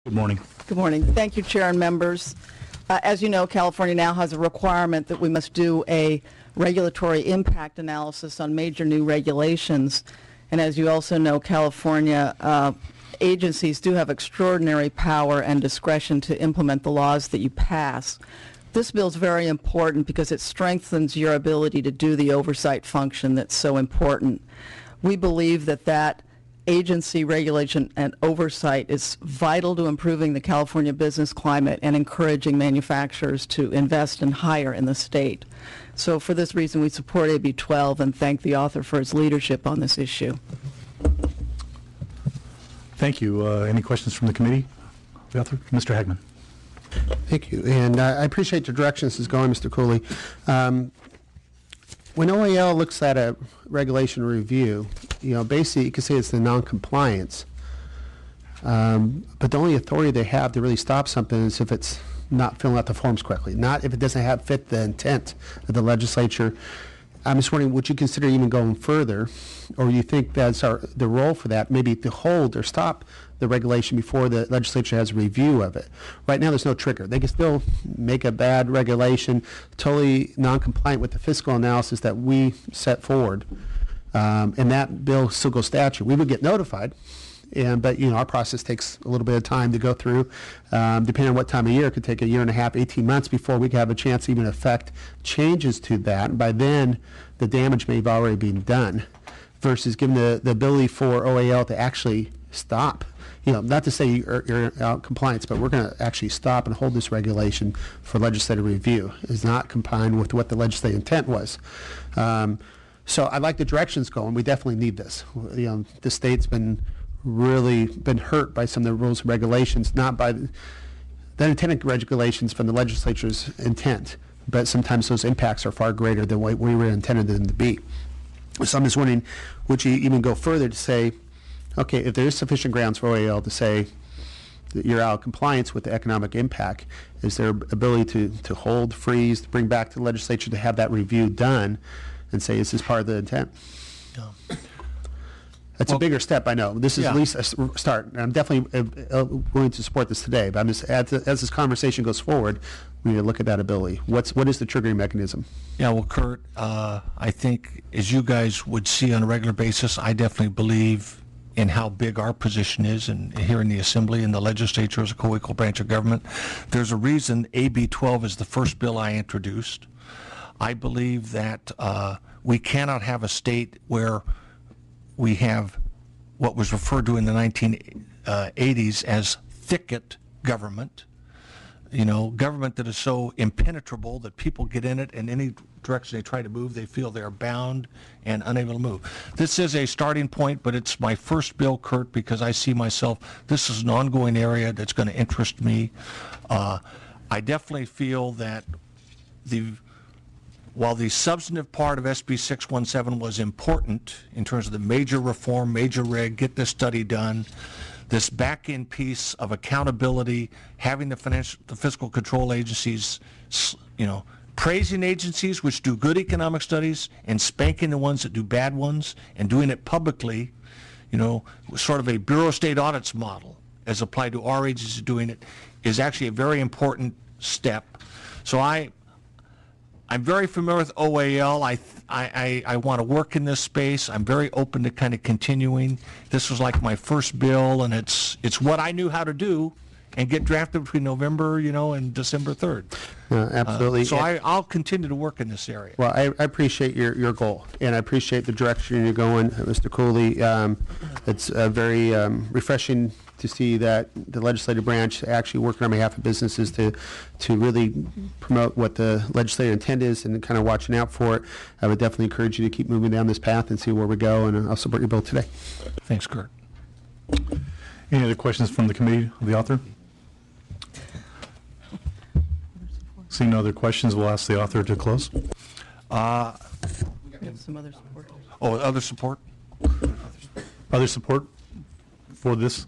Good morning. Good morning. Thank you, Chair and members. As you know, California now has a requirement that we must do a regulatory impact analysis on major new regulations. And as you also know, California agencies do have extraordinary power and discretion to implement the laws that you pass. This bill is very important because it strengthens your ability to do the oversight function that's so important. We believe that agency regulation and oversight is vital to improving the California business climate and encouraging manufacturers to invest and hire in the state. So for this reason, we support AB 12 and thank the author for his leadership on this issue. Thank you. Any questions from the committee? The author, Mr. Hagman. Thank you, and I appreciate the direction this is going, Mr. Cooley. When OAL looks at a regulation review, basically you could say it's the non-compliance. But the only authority they have to really stop something is if it's not filling out the forms correctly, not if it doesn't fit the intent of the legislature. I'm just wondering, would you consider even going further, or you think that's the role for that, maybe to hold or stop the regulation before the legislature has a review of it? Right now, there's no trigger. They can still make a bad regulation, totally non-compliant with the fiscal analysis that we set forward, and that bill still goes statute. We would get notified, but our process takes a little bit of time to go through. Depending on what time of year, it could take a year and a half, 18 months before we can have a chance to even affect changes to that. And by then, the damage may have already been done, versus giving the ability for OAL to actually stop. Not to say you're out of compliance, but we're going to actually stop and hold this regulation for legislative review. It's not combined with what the legislative intent was. So I like the directions going. We definitely need this. The state's really been hurt by some of the rules and regulations, not by the unintended regulations from the legislature's intent, but sometimes those impacts are far greater than what we were intended them to be. So I'm just wondering, would you even go further to say, okay, if there is sufficient grounds for OAL to say that you're out of compliance with the economic impact, is there ability to hold, freeze, to bring back to the legislature to have that review done and say, is this part of the intent? Yeah. That's a bigger step, I know. This is at least a start. And I'm definitely willing to support this today, but I'm just, as this conversation goes forward, we need to look at that ability. What is the triggering mechanism? Yeah, well, Kurt, I think as you guys would see on a regular basis, I definitely believe in how big our position is here in the Assembly and the legislature as a co-equal branch of government. There's a reason AB 12 is the first bill I introduced. I believe that we cannot have a state where we have what was referred to in the 1980s as thicket government, government that is so impenetrable that people get in it, and any direction they try to move, they feel they're bound and unable to move. This is a starting point, but it's my first bill, Kurt, because I see myself, this is an ongoing area that's going to interest me. I definitely feel that while the substantive part of SB 617 was important in terms of the major reform, major reg, get this study done, this back-end piece of accountability, having the fiscal control agencies, praising agencies which do good economic studies and spanking the ones that do bad ones, and doing it publicly, sort of a Bureau of State Audits model as applied to our agencies doing it, is actually a very important step. So I'm very familiar with OAL. I want to work in this space. I'm very open to kind of continuing. This was like my first bill, and it's what I knew how to do and get drafted between November, and December 3rd. Absolutely. So I'll continue to work in this area. Well, I appreciate your goal, and I appreciate the direction you're going, Mr. Cooley. It's very refreshing to see that the legislative branch actually working on behalf of businesses to really promote what the legislative intent is and kind of watching out for it. I would definitely encourage you to keep moving down this path and see where we go, and I'll support your bill today. Thanks, Kurt. Any other questions from the committee of the author? Seeing no other questions, we'll ask the author to close. We have some other support. Oh, other support? Other support for this?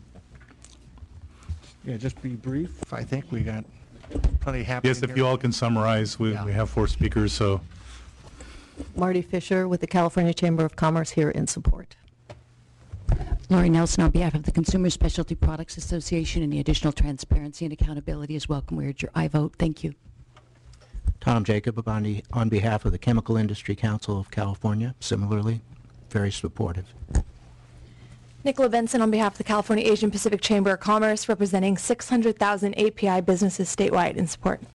Yeah, just be brief. I think we got plenty happening. Yes, if you all can summarize, we have 4 speakers, so. Marty Fisher with the California Chamber of Commerce here in support. Lori Nelson on behalf of the Consumer Specialty Products Association. Any additional transparency and accountability is welcome. We urge your aye vote. Thank you. Tom Jacob on behalf of the Chemical Industry Council of California, similarly, very supportive. Nicola Benson on behalf of the California Asian Pacific Chamber of Commerce, representing 600,000 API businesses statewide in support.